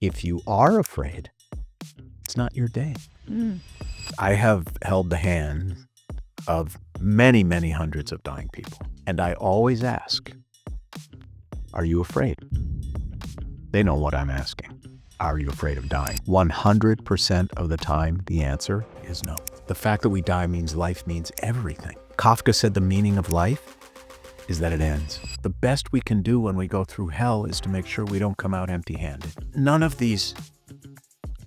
If you are afraid, it's not your day. I have held the hand of many, many hundreds of dying people, and I always ask, are you afraid? They know what I'm asking. Are you afraid of dying? 100% of the time, the answer is no. The fact that we die means life means everything. Kafka said the meaning of life is that it ends. The best we can do when we go through hell is to make sure we don't come out empty-handed. None of these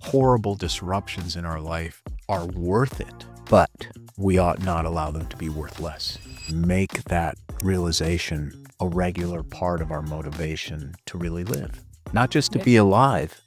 horrible disruptions in our life are worth it, but we ought not allow them to be worth less. Make that realization a regular part of our motivation to really live. Not just to be alive,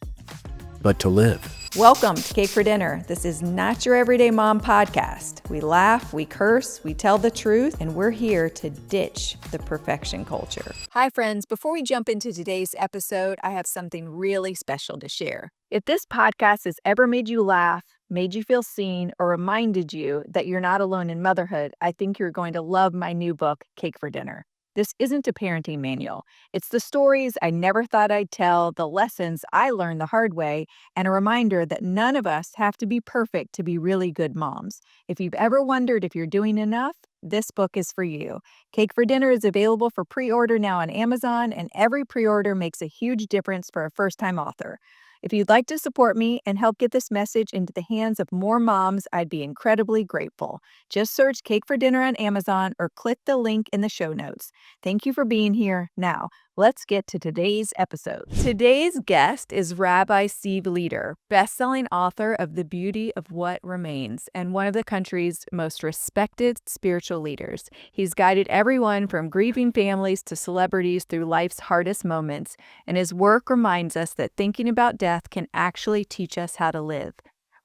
but to live. Welcome to Cake for Dinner. This is not your everyday mom podcast. We laugh, we curse, we tell the truth, and we're here to ditch the perfection culture. Hi, friends. Before we jump into today's episode, I have something really special to share. If this podcast has ever made you laugh, made you feel seen, or reminded you that you're not alone in motherhood, I think you're going to love my new book, Cake for Dinner. This isn't a parenting manual. It's the stories I never thought I'd tell, the lessons I learned the hard way, and a reminder that none of us have to be perfect to be really good moms. If you've ever wondered if you're doing enough, this book is for you. Cake for Dinner is available for pre-order now on Amazon, and every pre-order makes a huge difference for a first-time author. If you'd like to support me and help get this message into the hands of more moms, I'd be incredibly grateful. Just search Cake for Dinner on Amazon or click the link in the show notes. Thank you for being here. Now, let's get to today's episode. Today's guest is Rabbi Steve Leder, bestselling author of The Beauty of What Remains and one of the country's most respected spiritual leaders. He's guided everyone from grieving families to celebrities through life's hardest moments, and his work reminds us that thinking about death can actually teach us how to live.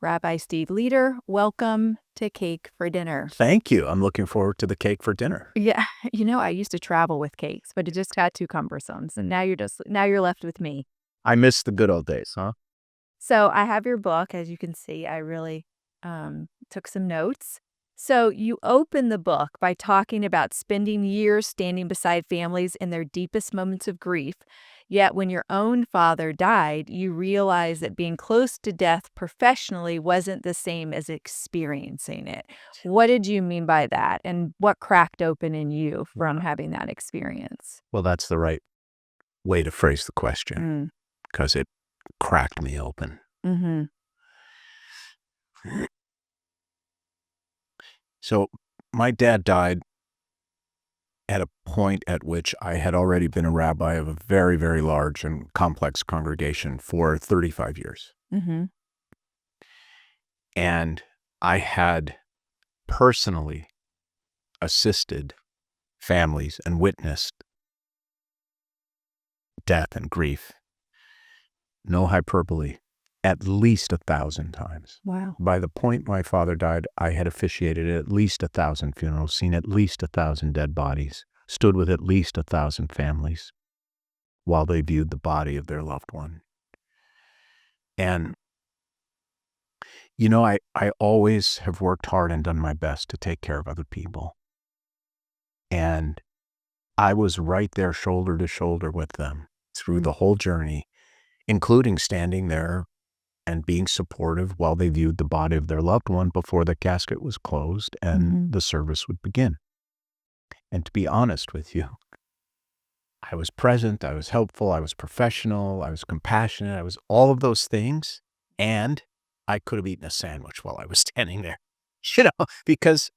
Rabbi Steve Leder, welcome to Cake for Dinner. Thank you. I'm looking forward to the cake for dinner. Yeah, I used to travel with cakes, but it just got too cumbersome. So now you're left with me. I miss the good old days, huh? So I have your book, as you can see. I really took some notes. So you open the book by talking about spending years standing beside families in their deepest moments of grief. Yet when your own father died, you realized that being close to death professionally wasn't the same as experiencing it. What did you mean by that? And what cracked open in you from having that experience? Well, that's the right way to phrase the question, because it cracked me open. Mm-hmm. So my dad died at a point at which I had already been a rabbi of a very, very large and complex congregation for 35 years. Mm-hmm. And I had personally assisted families and witnessed death and grief, no hyperbole, at least 1,000 times. Wow. By the point my father died, I had officiated at least 1,000 funerals, seen at least 1,000 dead bodies, stood with at least 1,000 families while they viewed the body of their loved one. And, I always have worked hard and done my best to take care of other people. And I was right there shoulder to shoulder with them through the whole journey, including standing there and being supportive while they viewed the body of their loved one before the casket was closed and the service would begin. And to be honest with you, I was present, I was helpful, I was professional, I was compassionate, I was all of those things, and I could have eaten a sandwich while I was standing there, because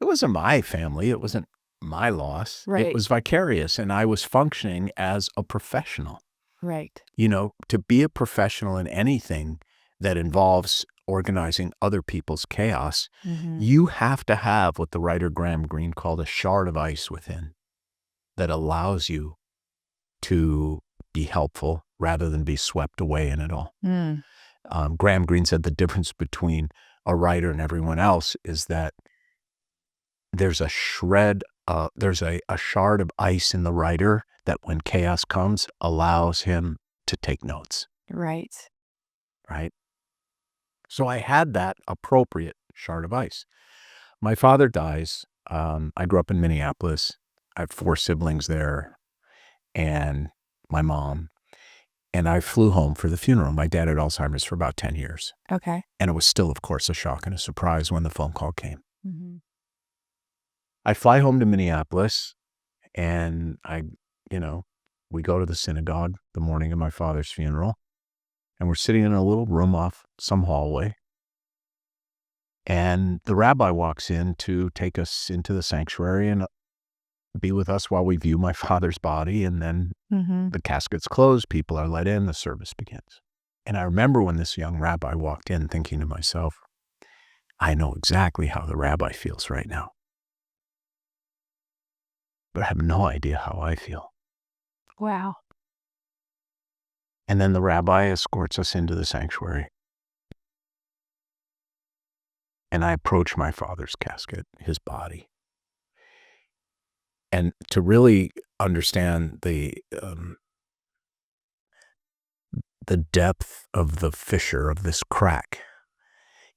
it wasn't my family, it wasn't my loss, Right. It was vicarious, and I was functioning as a professional. Right. To be a professional in anything that involves organizing other people's chaos, you have to have what the writer Graham Greene called a shard of ice within that allows you to be helpful rather than be swept away in it all. Graham Greene said the difference between a writer and everyone else is that there's a shard of ice in the writer that when chaos comes allows him to take notes. Right. Right? So I had that appropriate shard of ice. My father dies. I grew up in Minneapolis. I have 4 siblings there and my mom. And I flew home for the funeral. My dad had Alzheimer's for about 10 years. Okay. And it was still, of course, a shock and a surprise when the phone call came. Mm-hmm. I fly home to Minneapolis, and we go to the synagogue the morning of my father's funeral, and we're sitting in a little room off some hallway. And the rabbi walks in to take us into the sanctuary and be with us while we view my father's body. And then the casket's closed, people are let in, the service begins. And I remember when this young rabbi walked in thinking to myself, I know exactly how the rabbi feels right now. But I have no idea how I feel. Wow. And then the rabbi escorts us into the sanctuary. And I approach my father's casket, his body. And to really understand the depth of the fissure, of this crack,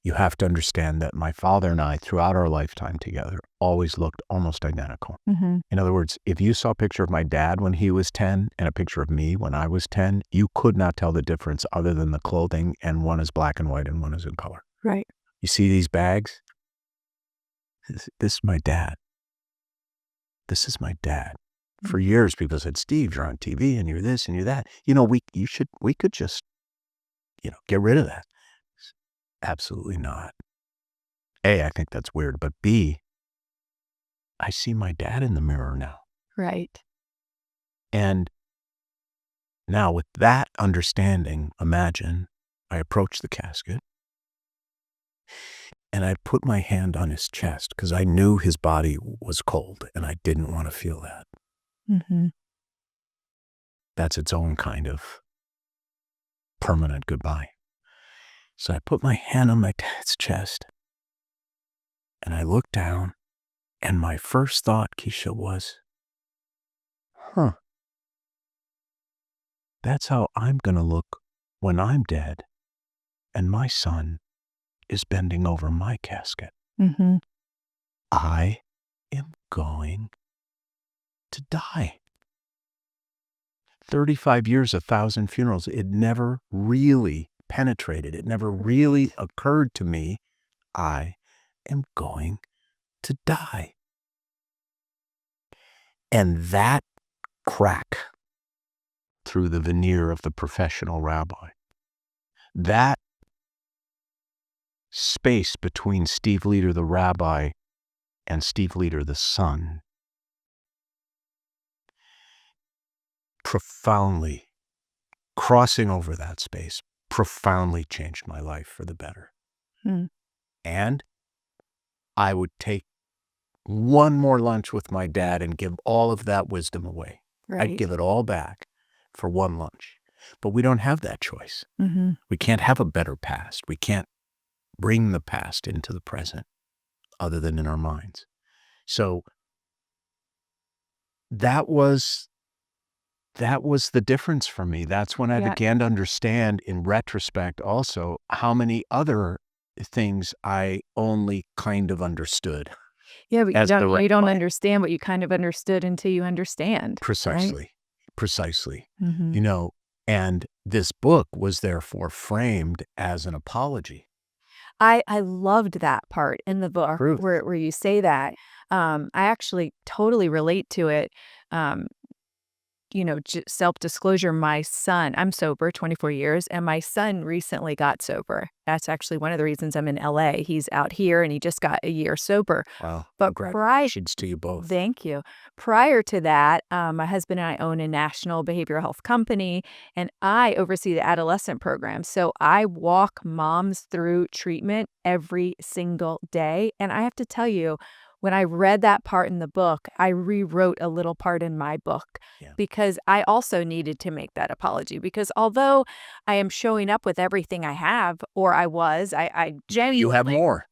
you have to understand that my father and I, throughout our lifetime together, always looked almost identical. In other words, if you saw a picture of my dad when he was 10 and a picture of me when I was 10, you could not tell the difference other than the clothing, and one is black and white and one is in color. Right. You see these bags? This is my dad. This is my dad. For years, people said, Steve, you're on TV and you're this and you're that. We could just, get rid of that. Absolutely not. A, I think that's weird, but B, I see my dad in the mirror now. Right. And now with that understanding, imagine I approach the casket and I put my hand on his chest because I knew his body was cold and I didn't want to feel that. That's its own kind of permanent goodbye. So I put my hand on my dad's chest and I looked down, and my first thought, Keisha, was, that's how I'm going to look when I'm dead and my son is bending over my casket. I am going to die. 35 years, 1,000 funerals. It never really penetrated. It never really occurred to me, I am going to die. And that crack through the veneer of the professional rabbi, that space between Steve Leder, the rabbi, and Steve Leder, the son, profoundly, crossing over that space, profoundly changed my life for the better. And I would take one more lunch with my dad and give all of that wisdom away. Right. I'd give it all back for one lunch. But we don't have that choice. We can't have a better past. We can't bring the past into the present other than in our minds. So that was the difference for me. That's when I began to understand in retrospect also how many other things I only kind of understood. Yeah, but you don't understand what you kind of understood until you understand. Precisely. Right? Precisely. And this book was therefore framed as an apology. I loved that part in the book where you say that. I actually totally relate to it. Self-disclosure, my son, I'm sober 24 years, and my son recently got sober. That's actually one of the reasons I'm in LA. He's out here and he just got a year sober. Wow. But congratulations to you both. Thank you. Prior to that, my husband and I own a national behavioral health company, and I oversee the adolescent program. So I walk moms through treatment every single day. And I have to tell you, when I read that part in the book, I rewrote a little part in my book because I also needed to make that apology. Because although I am showing up with everything I have, or I genuinely... You have more.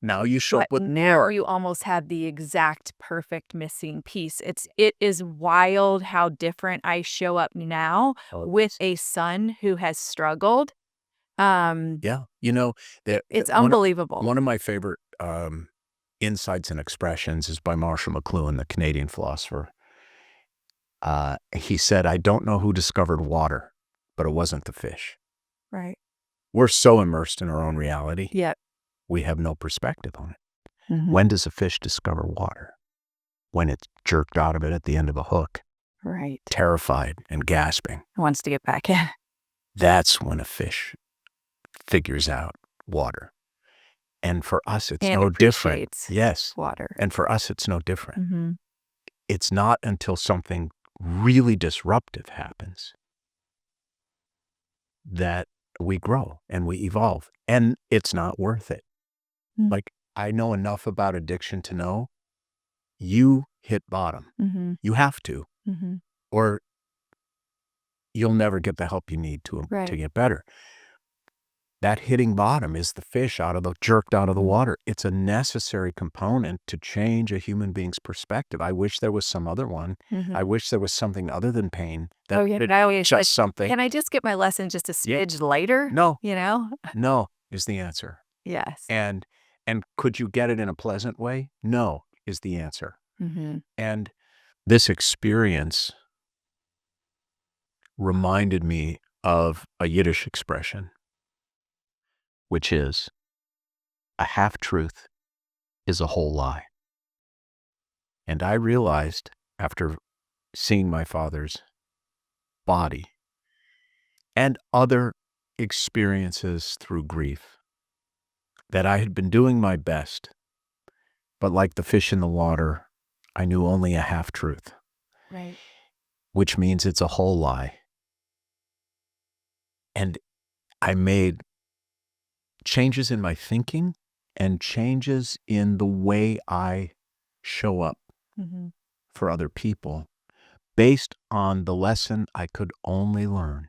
Now you show up with now you almost have the exact perfect missing piece. It is wild how different I show up now with a son who has struggled. It's unbelievable. One of my favorite insights and expressions is by Marshall McLuhan, the Canadian philosopher. He said, I don't know who discovered water, but it wasn't the fish. Right. We're so immersed in our own reality, Yep. we have no perspective on it. Mhm. When does a fish discover water? When it's jerked out of it at the end of a hook, Right. terrified and gasping. Wants to get back in. That's when a fish figures out water. And for us, it's And no different. appreciates Yes. water. And for us, it's no different. Mm-hmm. It's not until something really disruptive happens that we grow and we evolve. And it's not worth it. Mm. Like, I know enough about addiction to know you hit bottom. Mm-hmm. You have to, Mm-hmm. or you'll never get the help you need to Right. get better. That hitting bottom is the fish jerked out of the water. It's a necessary component to change a human being's perspective. I wish there was some other one. Mm-hmm. I wish there was something other than pain. Oh, yeah. But I always just something. Can I just get my lesson just a Yeah. smidge later? No. You know? No is the answer. Yes. And could you get it in a pleasant way? No is the answer. Mm-hmm. And this experience reminded me of a Yiddish expression, which is, a half-truth is a whole lie. And I realized after seeing my father's body and other experiences through grief that I had been doing my best, but like the fish in the water, I knew only a half-truth. Right. Which means it's a whole lie. And I made changes in my thinking and changes in the way I show up Mm-hmm. for other people based on the lesson I could only learn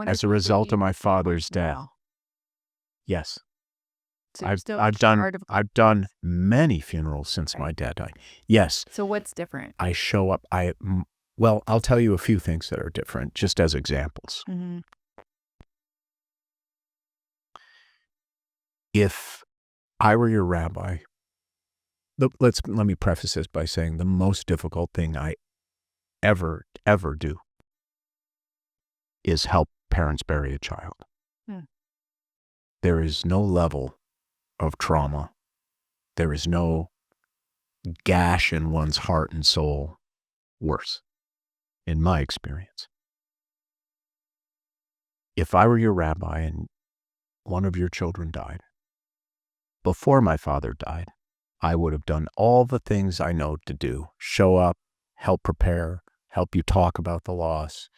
as a result of my father's death. Wow. Yes. So you're still I've done many funerals since my dad died. Yes. So what's different? I show up. Well, I'll tell you a few things that are different, just as examples. Mm-hmm. If I were your rabbi, let me preface this by saying the most difficult thing I ever do is help parents bury a child. There is no level of trauma. There is no gash in one's heart and soul worse, in my experience. If I were your rabbi and one of your children died, before my father died, I would have done all the things I know to do. Show up, help prepare, help you talk about the loss,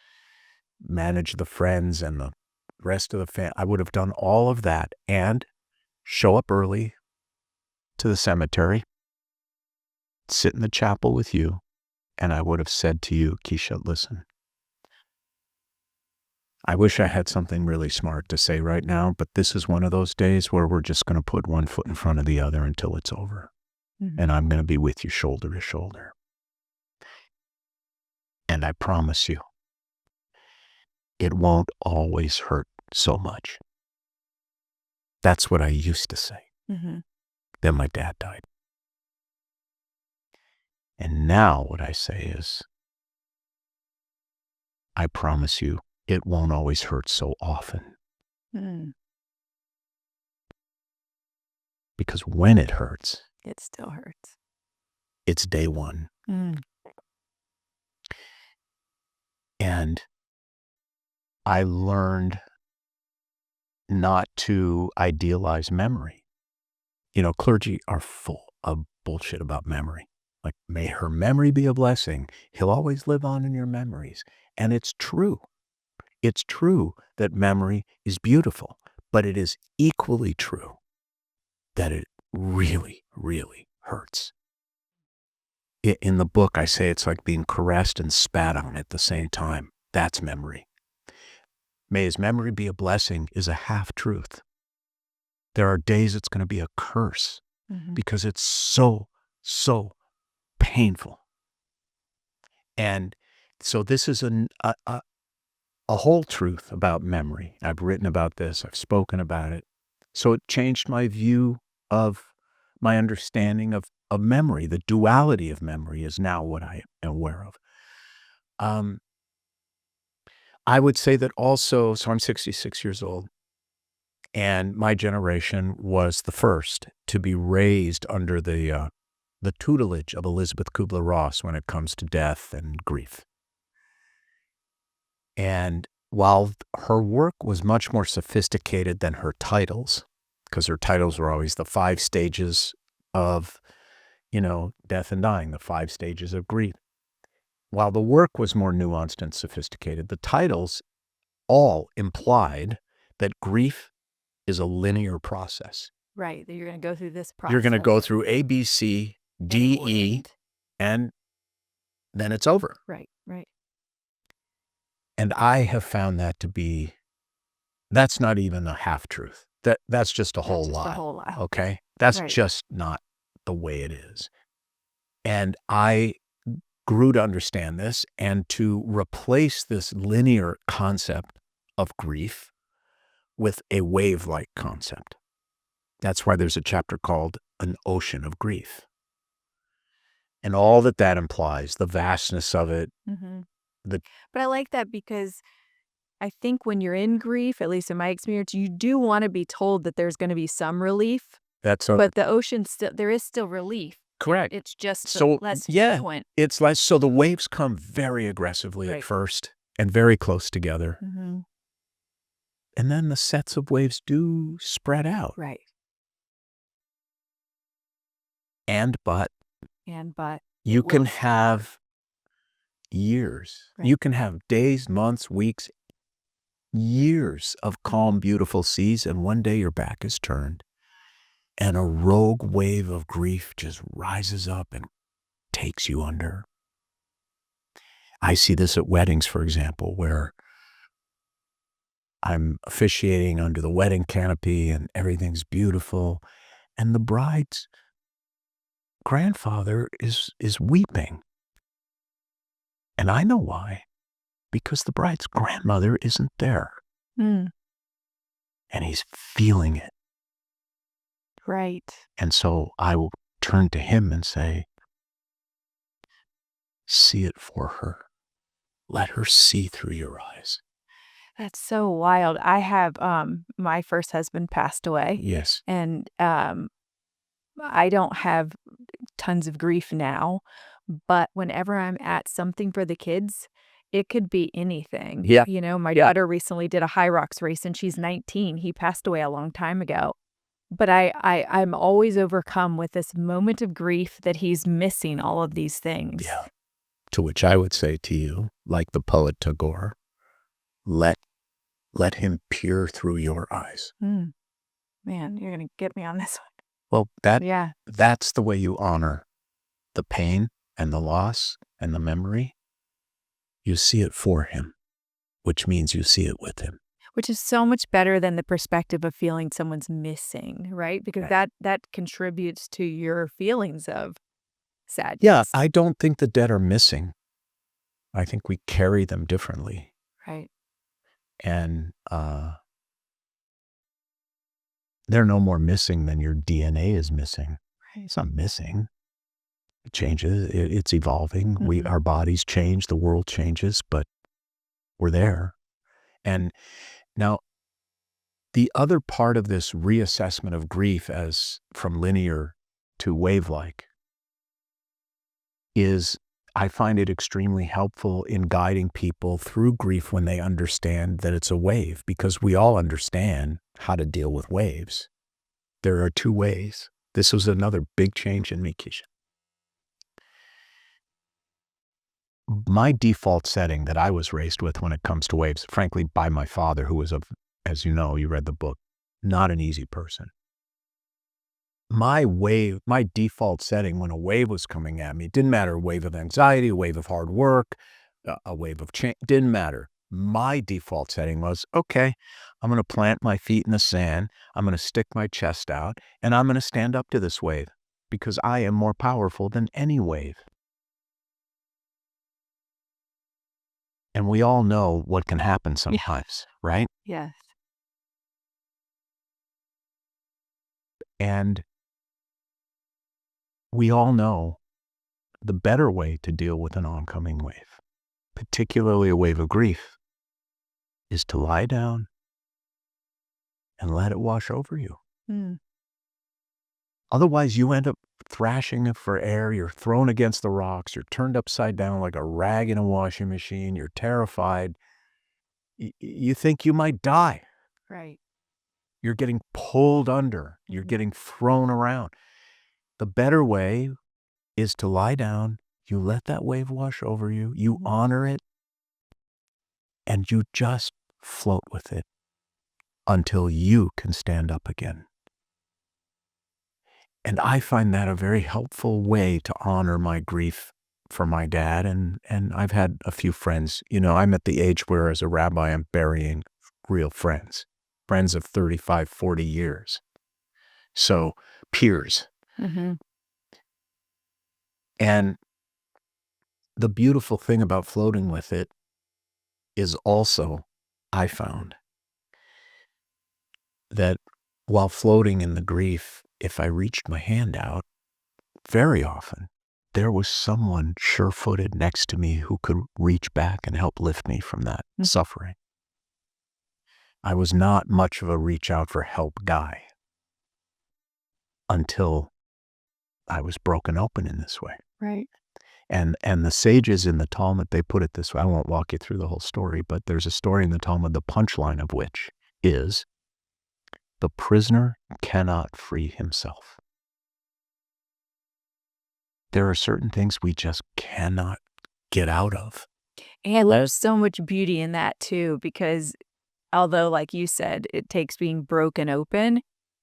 manage the friends and the rest of the family. I would have done all of that and show up early to the cemetery, sit in the chapel with you, and I would have said to you, Keisha, listen, I wish I had something really smart to say right now, but this is one of those days where we're just going to put one foot in front of the other until it's over. Mm-hmm. And I'm going to be with you shoulder to shoulder. And I promise you, it won't always hurt so much. That's what I used to say. Mm-hmm. Then my dad died. And now what I say is, I promise you, it won't always hurt so often. Mm. Because when it hurts, It still hurts. it's day one. Mm. And I learned not to idealize memory. You know, clergy are full of bullshit about memory. Like, may her memory be a blessing. He'll always live on in your memories. And it's true. It's true that memory is beautiful, but it is equally true that it really, really hurts. In the book, I say it's like being caressed and spat on at the same time. That's memory. May his memory be a blessing is a half-truth. There are days it's going to be a curse because it's so painful. And so this is a whole truth about memory. I've written about this. I've spoken about it. So it changed my view of my understanding of memory. The duality of memory is now what I am aware of. I would say that also, so I'm 66 years old, and my generation was the first to be raised under the tutelage of Elizabeth Kubler-Ross when it comes to death and grief. And while her work was much more sophisticated than her titles, because her titles were always the 5 stages of, death and dying, the 5 stages of grief. While the work was more nuanced and sophisticated, the titles all implied that grief is a linear process. Right, that you're going to go through this process. You're going to go through A, B, C, D, E, and then it's over. Right. And I have found that to be, that's not even a half-truth. That's just a whole lie. A whole lie. Okay? That's Right. just not the way it is. And I grew to understand this and to replace this linear concept of grief with a wave-like concept. That's why there's a chapter called An Ocean of Grief. And all that implies, the vastness of it. Mm-hmm. But I like that because I think when you're in grief, at least in my experience, you do want to be told that there's going to be some relief. But the ocean there is still relief. Correct. It's just less frequent. It's less. So the waves come very aggressively at first and very close together. Mm-hmm. And then the sets of waves do spread out. Right. But you can have years. Right. You can have days, months, weeks, years of calm, beautiful seas, and one day your back is turned and a rogue wave of grief just rises up and takes you under. I see this at weddings, for example, where I'm officiating under the wedding canopy and everything's beautiful, and the bride's grandfather is weeping. And I know why. Because the bride's grandmother isn't there. Mm. And he's feeling it. Right. And so I will turn to him and say, see it for her. Let her see through your eyes. That's so wild. I have, my first husband passed away. Yes. And I don't have tons of grief now, but whenever I'm at something for the kids, it could be anything. Yeah. My daughter recently did a high rocks race and she's 19. He passed away a long time ago. But I'm always overcome with this moment of grief that he's missing all of these things. Yeah. To which I would say to you, like the poet Tagore, let him peer through your eyes. Man, you're going to get me on this one. Well, that's the way you honor the pain and the loss and the memory. You see it for him, which means you see it with him. Which is so much better than the perspective of feeling someone's missing, right? Because that contributes to your feelings of sadness. Yeah, I don't think the dead are missing. I think we carry them differently. Right. And they're no more missing than your DNA is missing. Right. It's not missing. It changes. It's evolving. Mm-hmm. Our bodies change. The world changes, but we're there. And now, the other part of this reassessment of grief as from linear to wave-like is I find it extremely helpful in guiding people through grief when they understand that it's a wave, because we all understand how to deal with waves. There are 2 ways. This was another big change in me, Keisha. My default setting that I was raised with when it comes to waves, frankly, by my father, who was, as you know, you read the book, not an easy person. My default setting when a wave was coming at me, it didn't matter, a wave of anxiety, a wave of hard work, a wave of change, didn't matter. My default setting was, okay, I'm going to plant my feet in the sand, I'm going to stick my chest out, and I'm going to stand up to this wave because I am more powerful than any wave. And we all know what can happen sometimes, right? Yes. And we all know the better way to deal with an oncoming wave, particularly a wave of grief, is to lie down and let it wash over you. Otherwise, you end up thrashing for air. You're thrown against the rocks. You're turned upside down like a rag in a washing machine. You're terrified. You think you might die. Right. You're getting pulled under. You're getting thrown around. The better way is to lie down. You let that wave wash over you. You honor it. And you just float with it until you can stand up again. And I find that a very helpful way to honor my grief for my dad. And I've had a few friends. You know, I'm at the age where as a rabbi, I'm burying real friends of 35, 40 years. So peers. And the beautiful thing about floating with it is also, I found, that while floating in the grief, if I reached my hand out, very often there was someone sure-footed next to me who could reach back and help lift me from that suffering. I was not much of a reach out for help guy until I was broken open in this way. Right. And the sages in the Talmud, they put it this way. I won't walk you through the whole story, but there's a story in the Talmud, the punchline of which is, the prisoner cannot free himself. There are certain things we just cannot get out of. And there's so much beauty in that too, because although, like you said, it takes being broken open,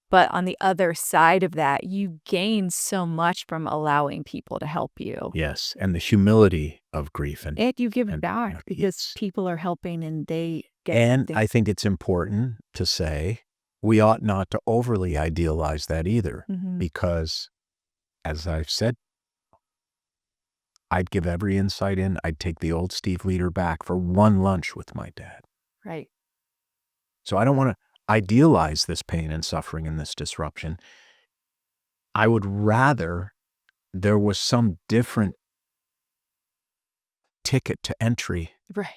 but on the other side of that, you gain so much from allowing people to help you. Yes, and the humility of grief. And you give back because people are helping and they get And I think it's important to say we ought not to overly idealize that either, because, as I've said, I'd give every insight in. I'd take the old Steve Leder back for one lunch with my dad. Right. So I don't want to idealize this pain and suffering and this disruption. I would rather there was some different ticket to entry. Right.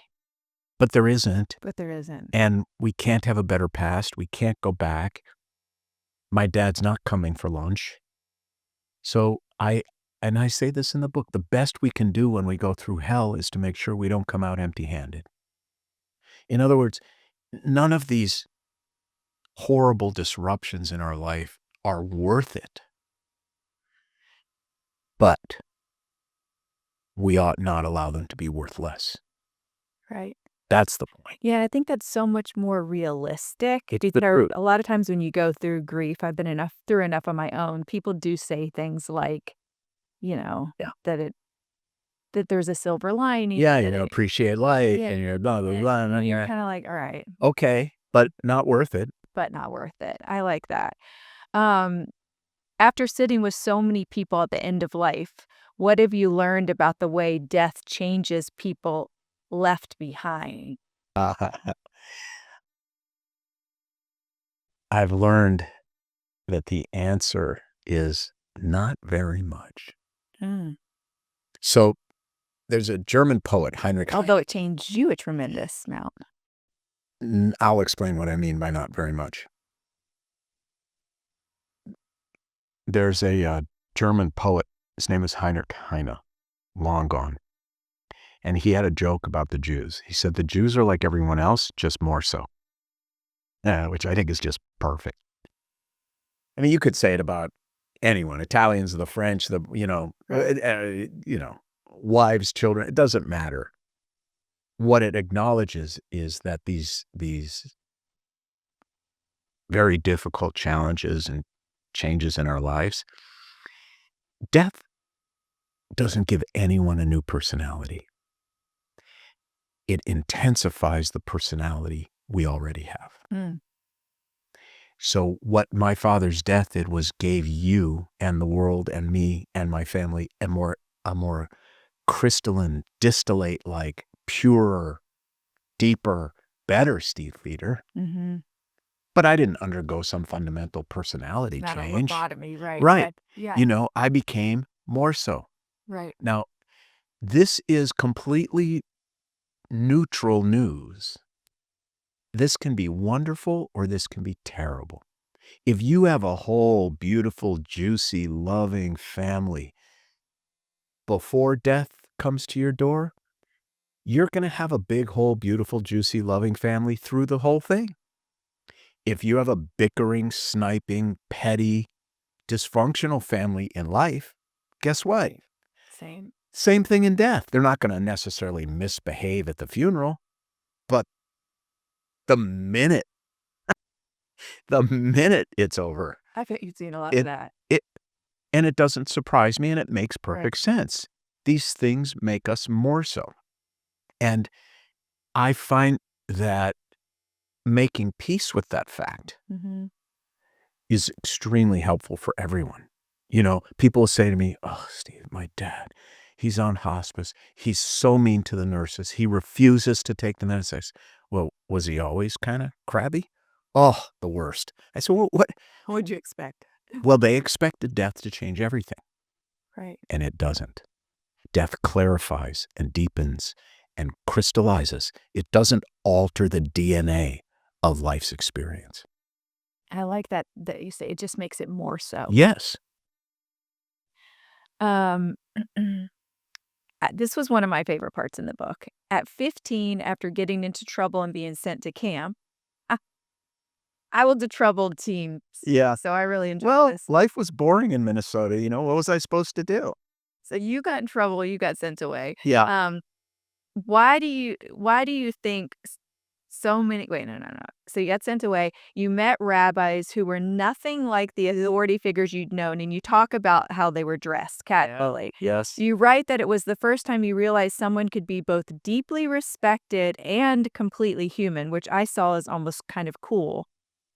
But there isn't. And we can't have a better past. We can't go back. My dad's not coming for lunch. So I say this in the book, the best we can do when we go through hell is to make sure we don't come out empty-handed. In other words, none of these horrible disruptions in our life are worth it. But we ought not allow them to be worth less. Right. That's the point. Yeah, I think that's so much more realistic. It's the truth. A lot of times when you go through grief, I've been through enough on my own, people do say things like, that there's a silver lining. Yeah, you appreciate life and you're blah, blah, blah. And you're kind of like, all right. Okay, but not worth it. But not worth it. I like that. After sitting with so many people at the end of life, what have you learned about the way death changes people left behind? I've learned that the answer is not very much. So there's a German poet, Heinrich. Although it changed you a tremendous amount. I'll explain what I mean by not very much. There's a German poet, his name is Heinrich Heine, long gone. And he had a joke about the Jews. He said, the Jews are like everyone else, just more so. Which I think is just perfect. I mean, you could say it about anyone, Italians, the French, wives, children, it doesn't matter. What it acknowledges is that these very difficult challenges and changes in our lives, death doesn't give anyone a new personality. It intensifies the personality we already have. So what my father's death did was gave you and the world and me and my family a more crystalline, distillate-like, purer, deeper, better Steve Leder. But I didn't undergo some fundamental personality change. Not a lobotomy, right? Right. Yeah. I became more so. Right. Now, this is completely neutral news this can be wonderful or this can be terrible. If you have a whole beautiful, juicy, loving family before death comes to your door, you're going to have a big, whole, beautiful, juicy, loving family through the whole thing. If you have a bickering, sniping, petty, dysfunctional family in life, guess what? Same thing in death. They're not going to necessarily misbehave at the funeral, but the minute it's over, I bet you've seen a lot of that. And it doesn't surprise me, and it makes perfect sense. These things make us more so. And I find that making peace with that fact is extremely helpful for everyone. You know, people say to me, "Oh, Steve, my dad, he's on hospice. He's so mean to the nurses. He refuses to take the medicines." Well, was he always kind of crabby? Oh, the worst. I said, well, what would you expect? Well, they expected death to change everything. Right. And it doesn't. Death clarifies and deepens and crystallizes. It doesn't alter the DNA of life's experience. I like that you say it just makes it more so. Yes. This was one of my favorite parts in the book. At 15, after getting into trouble and being sent to camp, I was the troubled teen. Yeah. So I really enjoyed this. Life was boring in Minnesota. You know, what was I supposed to do? So you got in trouble, you got sent away. Yeah. Why do you think so many, no. So you got sent away. You met rabbis who were nothing like the authority figures you'd known, and you talk about how they were dressed casually. Yes. You write that it was the first time you realized someone could be both deeply respected and completely human, which I saw as almost kind of cool.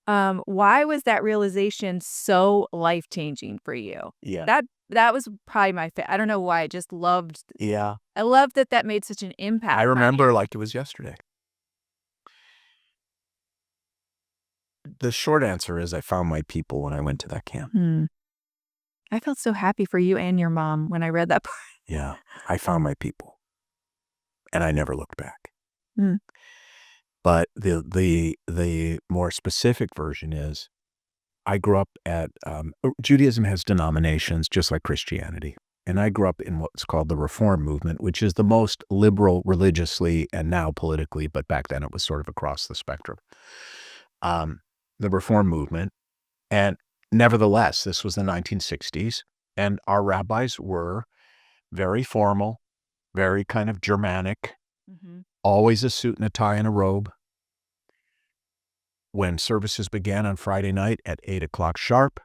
Why was that realization so life-changing for you? Yeah. That was probably my I don't know why. I just loved. Yeah. I loved that made such an impact. I remember like it was yesterday. The short answer is I found my people when I went to that camp. I felt so happy for you and your mom when I read that part. Yeah. I found my people. And I never looked back. But the more specific version is I grew up at Judaism has denominations just like Christianity. And I grew up in what's called the Reform movement, which is the most liberal religiously and now politically, but back then it was sort of across the spectrum. The Reform movement. And nevertheless, this was the 1960s, and our rabbis were very formal, very kind of Germanic, always a suit and a tie and a robe. When services began on Friday night at 8 o'clock sharp,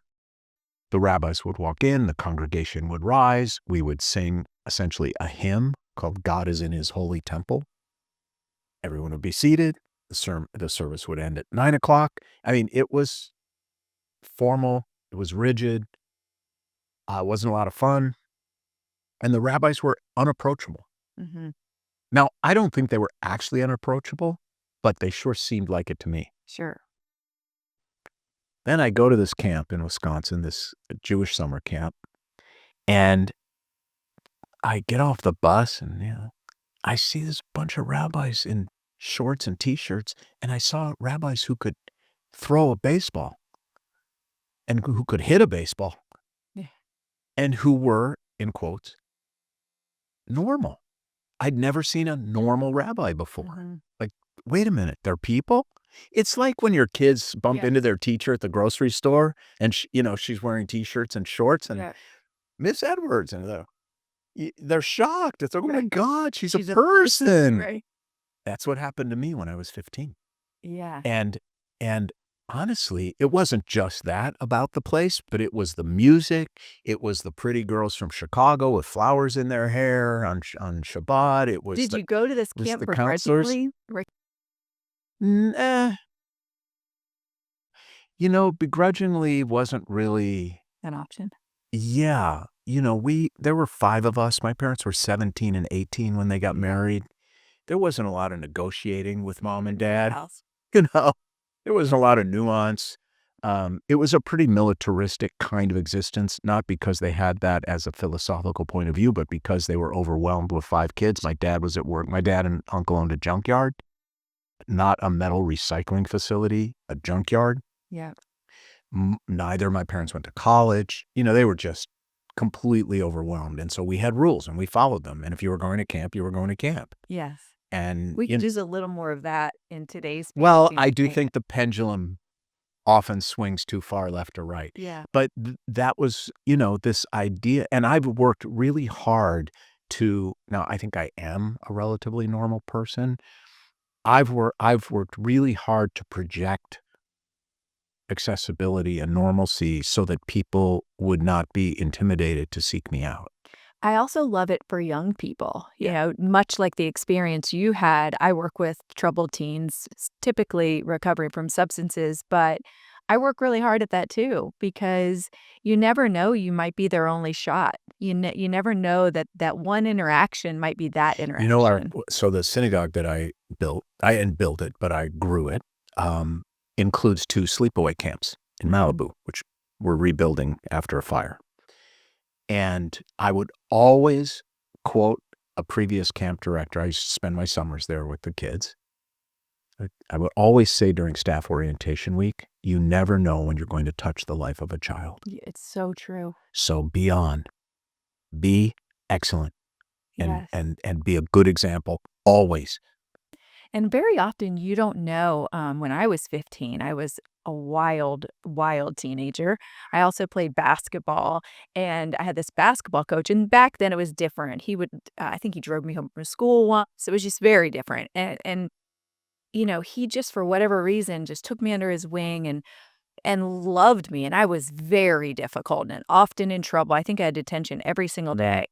the rabbis would walk in, the congregation would rise, we would sing essentially a hymn called God is in His Holy Temple. Everyone would be seated. The service would end at 9 o'clock. I mean, it was formal. It was rigid. It wasn't a lot of fun. And the rabbis were unapproachable. Now, I don't think they were actually unapproachable, but they sure seemed like it to me. Sure. Then I go to this camp in Wisconsin, this Jewish summer camp, and I get off the bus and I see this bunch of rabbis in shorts and T-shirts, and I saw rabbis who could throw a baseball and who could hit a baseball and who were, in quotes, normal. I'd never seen a normal rabbi before. Like, wait a minute, they're people? It's like when your kids bump into their teacher at the grocery store and, she's wearing T-shirts and shorts and Miss Edwards, and they're shocked. It's like, oh my God, she's a person. Right. That's what happened to me when I was 15. Yeah. And honestly, it wasn't just that about the place, but it was the music. It was the pretty girls from Chicago with flowers in their hair on Shabbat. It was. Did you go to this camp begrudgingly? Begrudgingly wasn't really an option. Yeah. There were 5 of us. My parents were 17 and 18 when they got married. There wasn't a lot of negotiating with mom and dad. There wasn't a lot of nuance. It was a pretty militaristic kind of existence, not because they had that as a philosophical point of view, but because they were overwhelmed with 5 kids. My dad was at work. My dad and uncle owned a junkyard. not a metal recycling facility, a junkyard. Yeah. Neither of my parents went to college. They were just completely overwhelmed. And so we had rules and we followed them. And if you were going to camp, you were going to camp. Yes. And We could use a little more of that in today's well, parenting, I do think. think the pendulum often swings too far left or right. Yeah. But that was, this idea. And I've worked really hard now I think I am a relatively normal person. I've worked really hard to project accessibility and normalcy so that people would not be intimidated to seek me out. I also love it for young people. Much like the experience you had, I work with troubled teens, typically recovering from substances, but I work really hard at that too, because you never know, you might be their only shot. You never know that one interaction might be that interaction. So the synagogue that I didn't build it, but I grew it, includes 2 sleepaway camps in Malibu, which we're rebuilding after a fire. And I would always quote a previous camp director. I used to spend my summers there with the kids. I would always say during staff orientation week, you never know when you're going to touch the life of a child. It's so true. So be on. Be excellent. Yes. And be a good example always. And very often you don't know. When I was 15, I was a wild, wild teenager. I also played basketball, and I had this basketball coach. And back then it was different. I think he drove me home from school once. It was just very different. And he just, for whatever reason, just took me under his wing and loved me. And I was very difficult and often in trouble. I think I had detention every single day.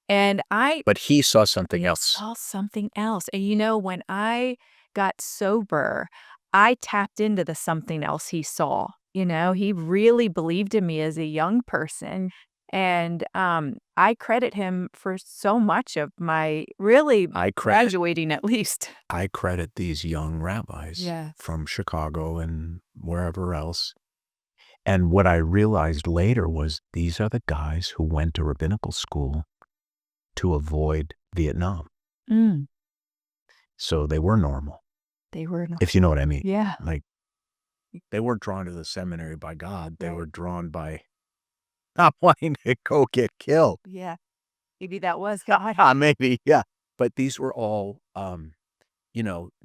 But he saw something else. Saw something else. And when I got sober, I tapped into the something else he saw. He really believed in me as a young person. And I credit him for so much of my graduating, at least. I credit these young rabbis from Chicago and wherever else. And what I realized later was these are the guys who went to rabbinical school to avoid Vietnam. So they were normal. They were normal. If you know what I mean. Yeah. Like, they weren't drawn to the seminary by God. They were drawn by not wanting to go get killed. Yeah. Maybe that was God. Maybe, yeah. But these were all,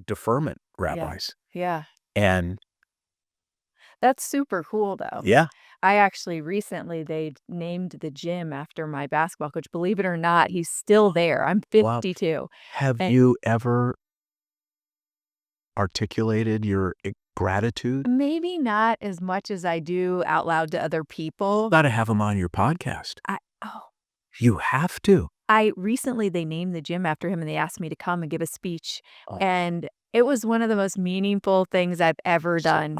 deferment rabbis. Yeah. And that's super cool, though. Yeah. I actually they named the gym after my basketball coach. Believe it or not, he's still there. I'm 52. Wow. Have you ever articulated your gratitude? Maybe not as much as I do out loud to other people. You got to have them on your podcast. Oh. You have to. Recently they named the gym after him and they asked me to come and give a speech. And it was one of the most meaningful things I've ever done.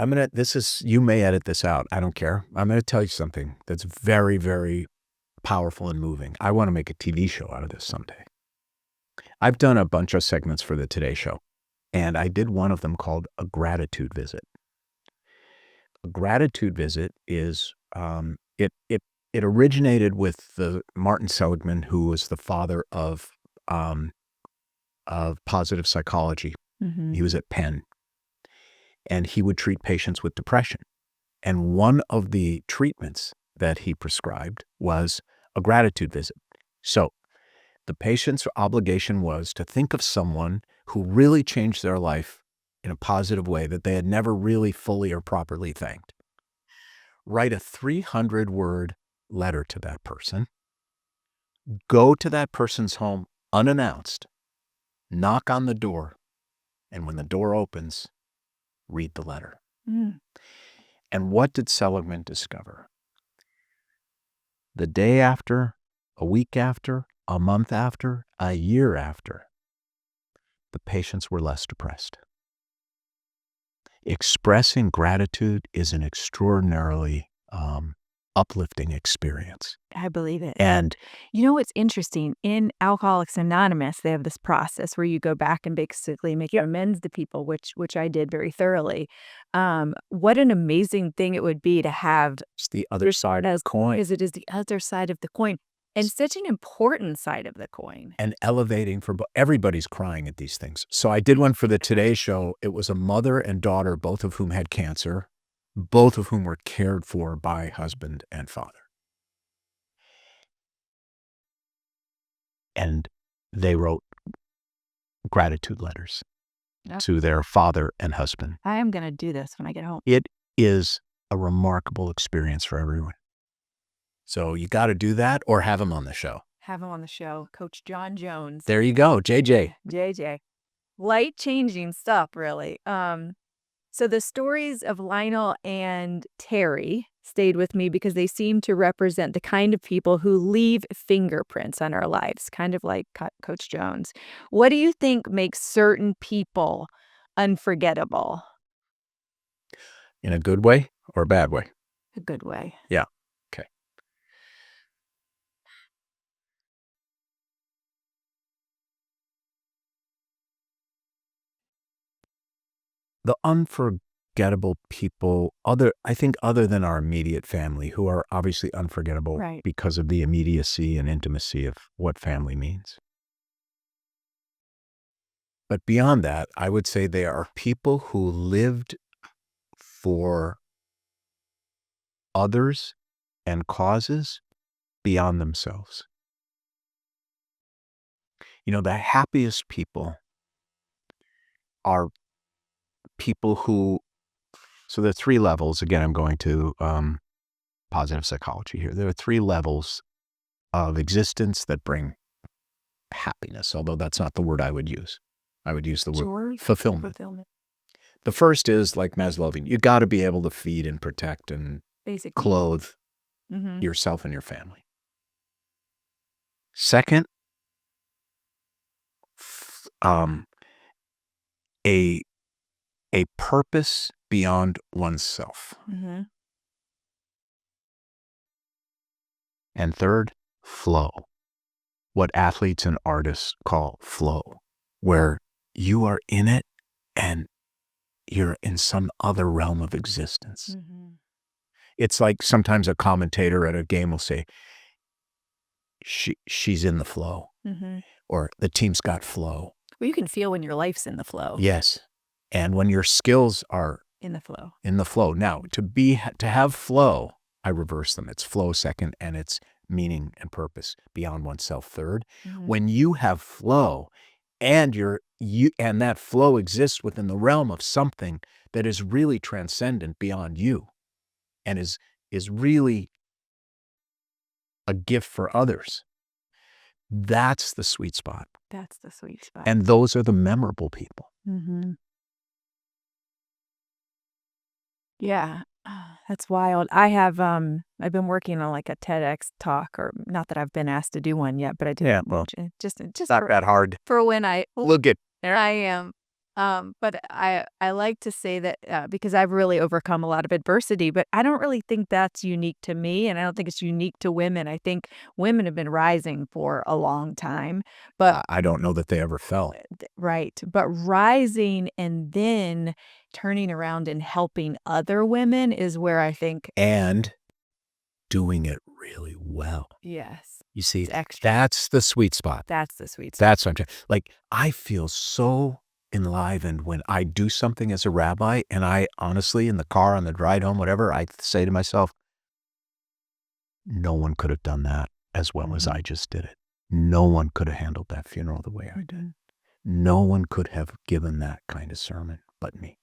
You may edit this out. I don't care. I'm going to tell you something that's very, very powerful and moving. I want to make a TV show out of this someday. I've done a bunch of segments for the Today Show, and I did one of them called A Gratitude Visit. A gratitude visit is, it originated with the Martin Seligman, who was the father of positive psychology. He was at Penn, and he would treat patients with depression. And one of the treatments that he prescribed was a gratitude visit. So the patient's obligation was to think of someone who really changed their life in a positive way that they had never really fully or properly thanked. Write a 300-word letter to that person. Go to that person's home unannounced. Knock on the door. And when the door opens, read the letter. And what did Seligman discover? The day after, a week after, a month after, a year after, the patients were less depressed. Expressing gratitude is an extraordinarily uplifting experience. I believe it. And what's interesting? In Alcoholics Anonymous, they have this process where you go back and basically make amends to people, which I did very thoroughly. What an amazing thing it would be to have it's the other side of the coin. Because it is the other side of the coin. And such an important side of the coin. And elevating for everybody's crying at these things. So I did one for the Today Show. It was a mother and daughter, both of whom had cancer, both of whom were cared for by husband and father. And they wrote gratitude letters to their father and husband. I am going to do this when I get home. It is a remarkable experience for everyone. So you got to do that or have him on the show. Have him on the show. Coach John Jones. There you go. JJ. JJ. Light-changing stuff, really. So the stories of Lionel and Terry stayed with me because they seem to represent the kind of people who leave fingerprints on our lives, kind of like Coach Jones. What do you think makes certain people unforgettable? In a good way or a bad way? A good way. Yeah. Okay. The unforgettable people, I think other than our immediate family, who are obviously unforgettable because of the immediacy and intimacy of what family means. But beyond that, I would say they are people who lived for others and causes beyond themselves. The happiest people are people who, so there are 3 levels. Again, I'm going to positive psychology here. There are 3 levels of existence that bring happiness, although that's not the word I would use. I would use the word fulfillment. The first is like Maslowian. You got to be able to feed and protect and clothe yourself and your family. Second, a purpose beyond oneself. And third, flow. What athletes and artists call flow, where you are in it and you're in some other realm of existence. It's like sometimes a commentator at a game will say, she's in the flow, or the team's got flow. Well, you can feel when your life's in the flow. Yes. And when your skills are in the flow. Now, to have flow, I reverse them. It's flow second, and it's meaning and purpose beyond oneself third. When you have flow, and and that flow exists within the realm of something that is really transcendent beyond you, and is really a gift for others. That's the sweet spot. That's the sweet spot. And those are the memorable people. Yeah, that's wild. I've been working on like a TEDx talk, or not that I've been asked to do one yet, but I did. Yeah, well, just not that hard. For when I Look at there I am. But I like to say that because I've really overcome a lot of adversity, but I don't really think that's unique to me, and I don't think it's unique to women. I think women have been rising for a long time, but I don't know that they ever fell. Right. But rising and then turning around and helping other women is where I think. And doing it really well. Yes. You see, that's the sweet spot. That's the sweet spot. That's what I'm saying. Like, I feel so enlivened when I do something as a rabbi, and I honestly, in the car, on the ride home, whatever, I say to myself, no one could have done that as well as I just did it. No one could have handled that funeral the way I did. No one could have given that kind of sermon but me.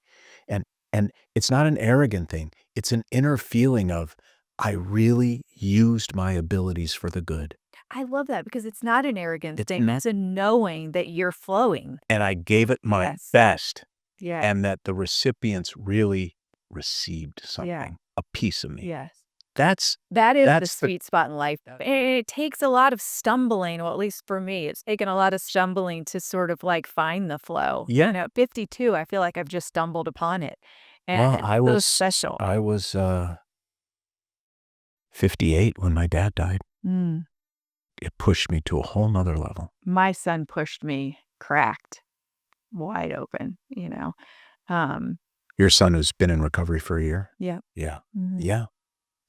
And it's not an arrogant thing. It's an inner feeling of, I really used my abilities for the good. I love that, because it's not an arrogance thing. It's a knowing that you're flowing. And I gave it my best. Yes. And that the recipients really received something, a piece of me. Yes. That is the sweet spot in life, though. It takes a lot of stumbling, well, at least for me, it's taken a lot of stumbling to sort of like find the flow. Yeah. At 52, I feel like I've just stumbled upon it. And it was special. I was 58 when my dad died. It pushed me to a whole nother level. My son pushed me cracked, wide open, Your son who's been in recovery for a year? Yeah. Yeah. Yeah.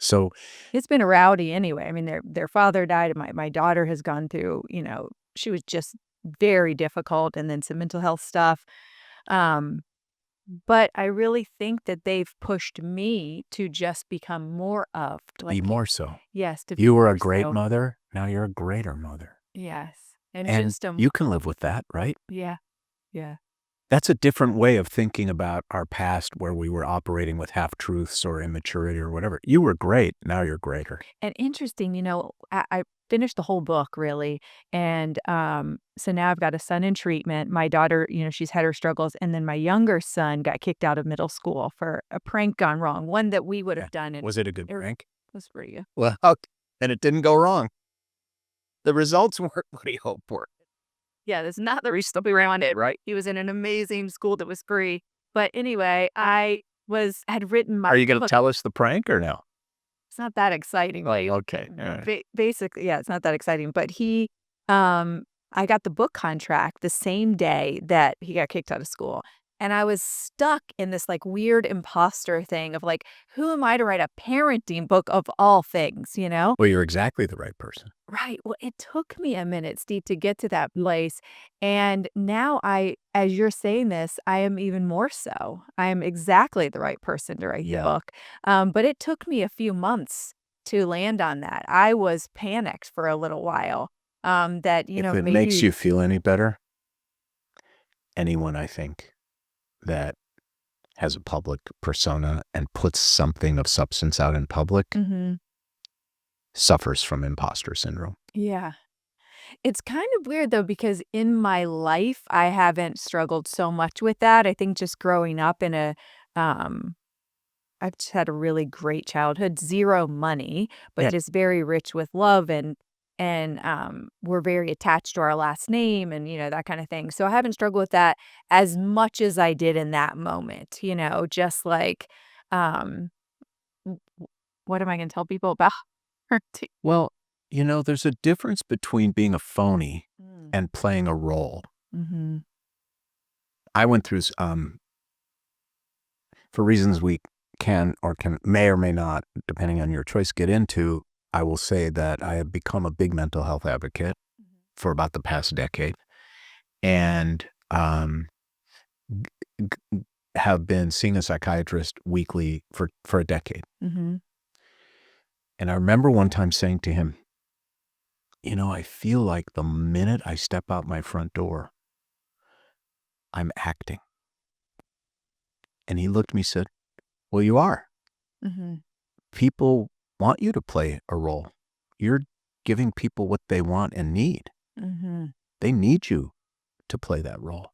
So It's been rowdy anyway. I mean, their father died. My daughter has gone through, she was just very difficult, and then some mental health stuff. Um, but I really think that they've pushed me to just become more of, be like, more so. yes, to be You were a more great so. mother. Now you're a greater mother. Yes, and And just you can live with that, right? yeah, yeah. That's a different way of thinking about our past where we were operating with half-truths or immaturity or whatever. You were great. Now you're greater. And interesting, I finished the whole book really, and so now I've got a son in treatment. My daughter, she's had her struggles, and then my younger son got kicked out of middle school for a prank gone wrong, one that we would Yeah. have done. And Was it a good it prank? was pretty good. Well, okay. And it didn't go wrong. The results weren't what he hoped for. Yeah, that's not the reason we around it. Right. He was in an amazing school that was free. But anyway, I had written my Are you going to book. tell us the prank or no? It's not that exciting. Oh, okay. All right. Basically, yeah, it's not that exciting. But I got the book contract the same day that he got kicked out of school. And I was stuck in this like weird imposter thing of like, who am I to write a parenting book of all things, you know? Well, you're exactly the right person. Right. Well, it took me a minute, Steve, to get to that place. And now as you're saying this, I am even more so. I am exactly the right person to write the Yeah. book. But it took me a few months to land on that. I was panicked for a little while. That, If it maybe. makes you feel any better, anyone, I think, that has a public persona and puts something of substance out in public Mhm. suffers from imposter syndrome. Yeah. It's kind of weird though, because in my life, I haven't struggled so much with that. I think just growing up um, I've just had a really great childhood, 0 money, but Yeah. just very rich with love, and we're very attached to our last name and, that kind of thing. So I haven't struggled with that as much as I did in that moment, just like, um, w w what am I gonna tell people about her Well, there's a difference between being a phony Mm. and playing a role. Mhm. I went through, for reasons we may or may not, depending on your choice, get into, I will say that I have become a big mental health advocate for about the past decade and have been seeing a psychiatrist weekly for a decade. Mhm. And I remember one time saying to him, I feel like the minute I step out my front door, I'm acting. And he looked at me and said, well, you are. Mhm. People want you to play a role. You're giving people what they want and need. Mhm. They need you to play that role.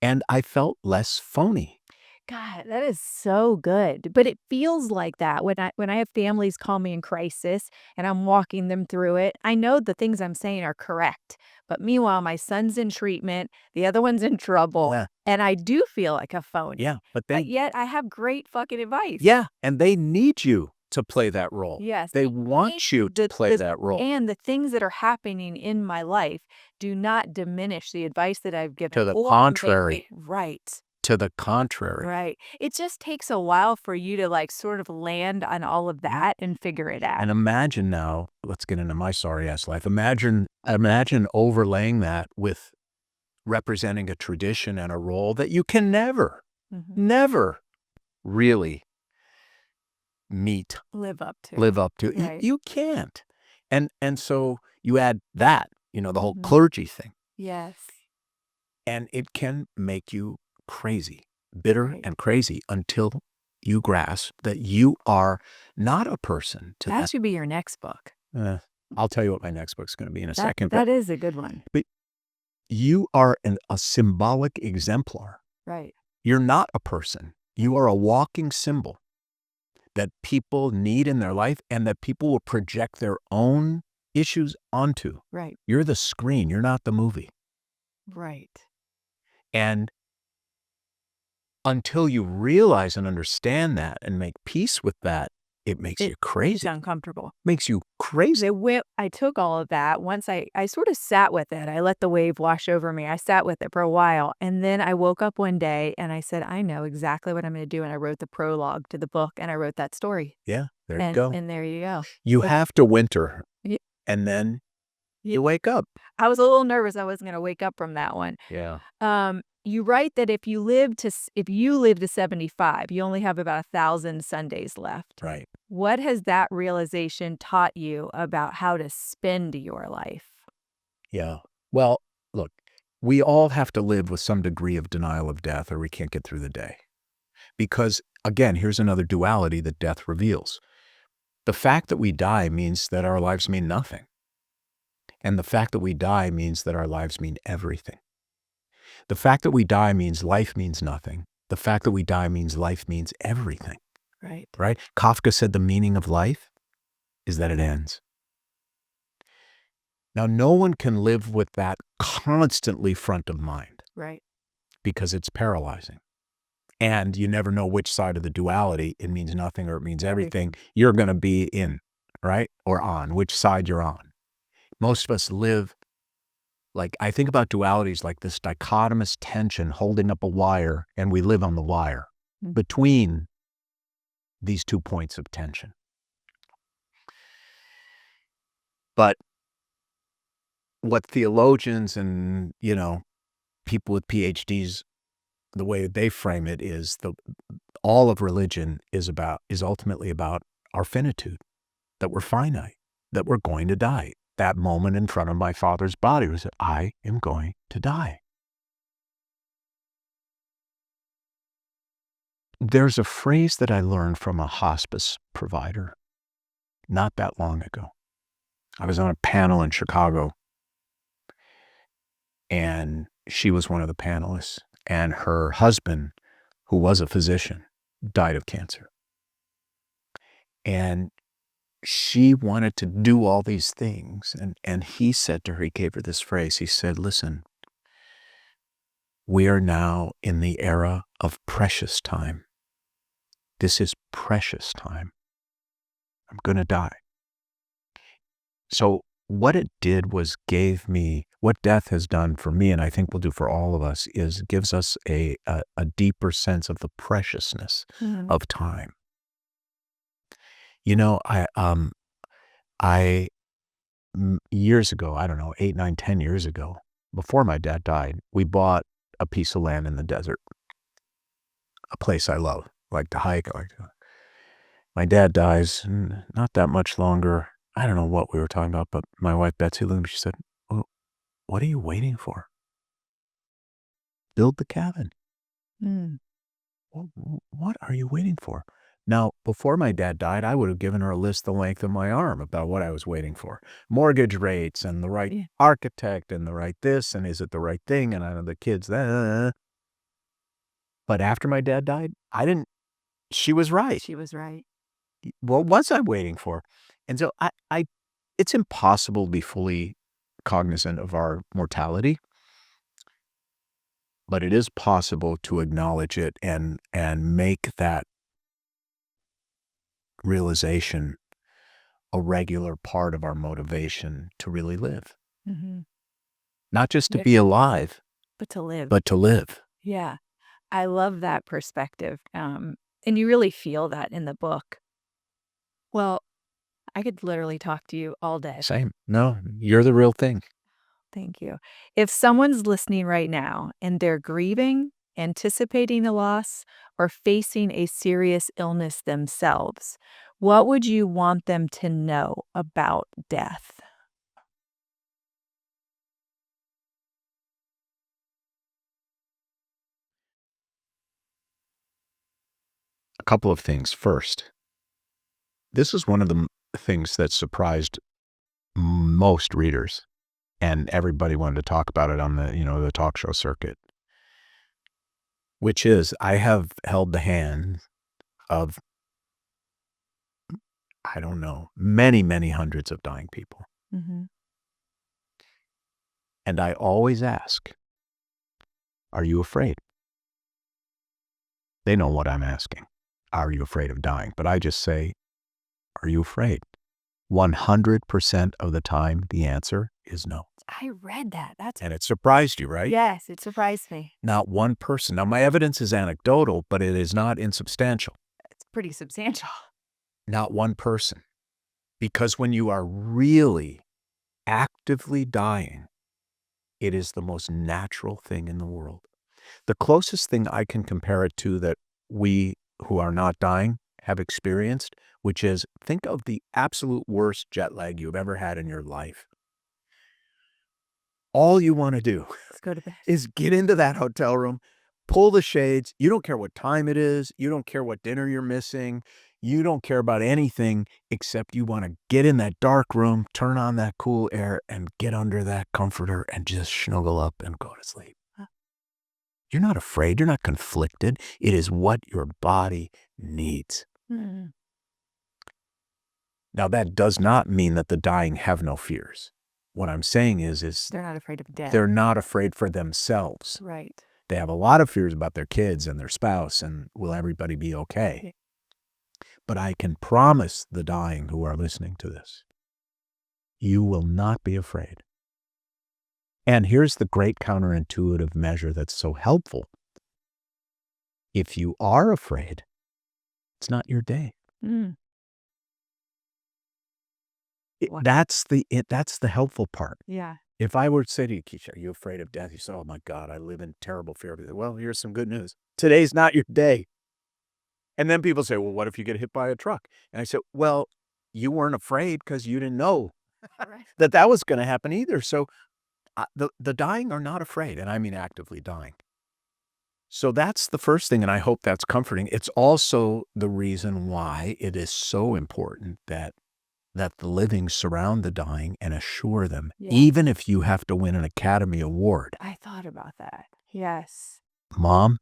And I felt less phony. God, that is so good. But it feels like that when I have families call me in crisis and I'm walking them through it. I know the things I'm saying are correct. But meanwhile, my son's in treatment, the other one's in trouble, Yeah. and I do feel like a phony. Yeah. But But yet I have great fucking advice. yeah. And they need you to play that role. Yes. They want you to play that role. And the things that are happening in my life do not diminish the advice that I've given. To the or contrary. Right. To the contrary. Right. It just takes a while for you to like sort of land on all of that and figure it out. And imagine now, let's get into my sorry ass life. Imagine overlaying that with representing a tradition and a role that you can never really Live up to. live up to. Right. You can't. And so you add that, the whole Mhm. clergy thing, Yes. and it can make you crazy, bitter Right. and crazy until you grasp that you are not a person to That that. should be your next book. I'll tell you what my next book's going to be in a second. That is a good one. But you are a symbolic exemplar. Right. You're not a person. You are a walking symbol that people need in their life and that people will project their own issues onto. Right. You're the screen. You're not the movie. Right. And until you realize and understand that and make peace with that, it makes you It's crazy. uncomfortable. Makes you crazy. I took all of that. Once I sort of sat with it. I let the wave wash over me. I sat with it for a while. And then I woke up one day and I said, I know exactly what I'm going to do. And I wrote the prologue to the book and I wrote that story. Yeah, there you go. And there you go. You have to winter, Ye- and then you wake up. I was a little nervous I wasn't going to wake up from that one. Yeah. You write that if you live to 75, you only have about 1,000 Sundays left. Right. What has that realization taught you about how to spend your life? Yeah. Well, look, we all have to live with some degree of denial of death or we can't get through the day. Because, again, here's another duality that death reveals. The fact that we die means that our lives mean nothing. And the fact that we die means that our lives mean everything. The fact that we die means life means nothing. The fact that we die means life means everything. Right. Right? Kafka said the meaning of life is that it ends. Now, no one can live with that constantly front of mind. Right. Because it's paralyzing. And you never know which side of the duality, it means nothing or it means everything, you're going to be in, right? Or on, which side you're on. Most of us live, like, I think about dualities like this dichotomous tension holding up a wire, and we live on the wire between these 2 points of tension. But what theologians and, people with PhDs, the way they frame it is all of religion is ultimately about our finitude, that we're finite, that we're going to die. That moment in front of my father's body was that I am going to die. There's a phrase that I learned from a hospice provider not that long ago. I was on a panel in Chicago, and she was one of the panelists, and her husband, who was a physician, died of cancer. And she wanted to do all these things. And he said to her, he gave her this phrase. He said, listen, we are now in the era of precious time. This is precious time. I'm going to die. So what it did was gave me, what death has done for me, and I think will do for all of us, is gives us a deeper sense of the preciousness of time. I years ago, I don't know, 8, 9, 10 years ago, before my dad died, we bought a piece of land in the desert, a place I love, like to hike. My dad dies, not that much longer. I don't know what we were talking about, but my wife, Betsy, looked at me, she said, well, what are you waiting for? Build the cabin. Well, what are you waiting for? Now, before my dad died, I would have given her a list the length of my arm about what I was waiting for. Mortgage rates and the right architect and the right this and is it the right thing and I know the kids. But after my dad died, she was right. She was right. What was I waiting for? And so it's impossible to be fully cognizant of our mortality, but it is possible to acknowledge it and make that realization a regular part of our motivation to really live. Not just to be alive, but to live. Yeah. I love that perspective. And you really feel that in the book. Well, I could literally talk to you all day. Same. No, you're the real thing. Thank you. If someone's listening right now and they're grieving, anticipating a loss, or facing a serious illness themselves, what would you want them to know about death? A couple of things. First, this is one of the things that surprised most readers, and everybody wanted to talk about it on the talk show circuit, which is I have held the hand of, I don't know, many, many hundreds of dying people. And I always ask, are you afraid? They know what I'm asking. Are you afraid of dying? But I just say, Are you afraid? 100% of the time, the answer is no. I read that. And it surprised you, right? Yes, it surprised me. Not one person. Now, my evidence is anecdotal, but it is not insubstantial. It's pretty substantial. Not one person. Because when you are really actively dying, it is the most natural thing in the world. The closest thing I can compare it to that we who are not dying have experienced, which is, think of the absolute worst jet lag you've ever had in your life. All you want to do Let's go to bed. is get into that hotel room, pull the shades. You don't care what time it is. You don't care what dinner you're missing. You don't care about anything except you want to get in that dark room, turn on that cool air, and get under that comforter and just snuggle up and go to sleep. You're not afraid. You're not conflicted. It is what your body needs. Mm. Now, that does not mean that the dying have no fears. What I'm saying is They're not afraid of death. they're not afraid for themselves. Right. They have a lot of fears about their kids and their spouse and will everybody be okay? Yeah. But I can promise the dying who are listening to this, you will not be afraid. And here's the great counterintuitive measure that's so helpful. If you are afraid, it's not your day. Mm. Wow. That's the helpful part. Yeah. If I were to say to you, Keisha, are you afraid of death? You say, oh my God, I live in terrible fear of it. Well, here's some good news. Today's not your day. And then people say, well, what if you get hit by a truck? And I said, well, you weren't afraid because you didn't know Right. that was going to happen either. So the dying are not afraid, and I mean actively dying. So that's the first thing, and I hope that's comforting. It's also the reason why it is so important that the living surround the dying and assure them, Yeah. even if you have to win an Academy Award. I thought about that. Yes. Mom,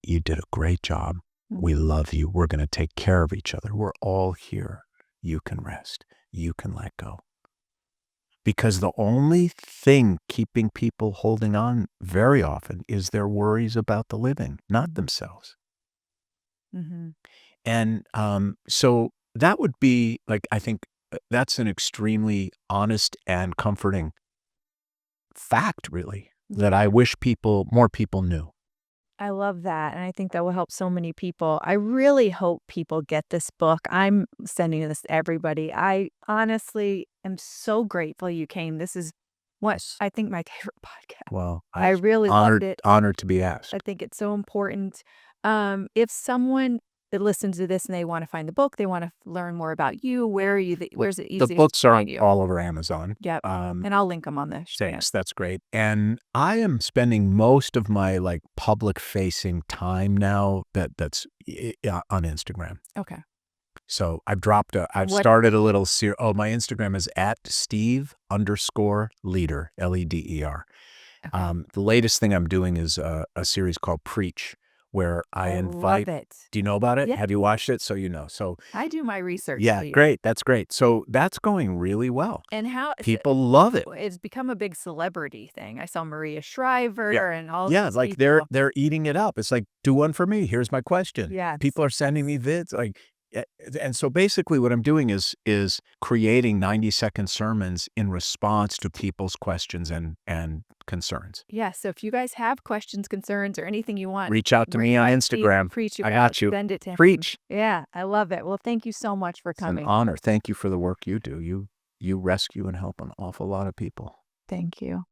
you did a great job. Mm. We love you. We're going to take care of each other. We're all here. You can rest. You can let go. Because the only thing keeping people holding on very often is their worries about the living, not themselves. Mm-hmm. And so that would be, like, I think that's an extremely honest and comforting fact, really, that I wish more people knew. I love that. And I think that will help so many people. I really hope people get this book. I'm sending this to everybody. I honestly am so grateful you came. This is what I think my favorite podcast. Well, I really loved it. Honored to be asked. I think it's so important. If someone that listens to this and they want to find the book, they want to learn more about you, where are you? Where's it easy? The books are find you? all over Amazon. Yep. And I'll link them on the show. Thanks. That's great. And I am spending most of my public facing time now that's on Instagram. Okay. So I've started a little series. Oh, my Instagram is @Steve_Leder, Leder. Okay. The latest thing I'm doing is a series called Preach, where I invite. Love it. Do you know about it? Yeah. Have you watched it? So you know. So I do my research. yeah, great. That's great. So that's going really well. And how People love it. It's become a big celebrity thing. I saw Maria Shriver and all. Yeah, these like people. they're eating it up. It's like, do one for me. Here's my question. Yeah. People are sending me vids. And so basically what I'm doing is creating 90-second sermons in response to people's questions and concerns. Yeah. So if you guys have questions, concerns, or anything you want, Reach out to me on Instagram. Preach. I got you. Send it to him. Preach. Yeah, I love it. Well, thank you so much for It's an coming. honor. Thank you for the work you do. You rescue and help an awful lot of people. Thank you.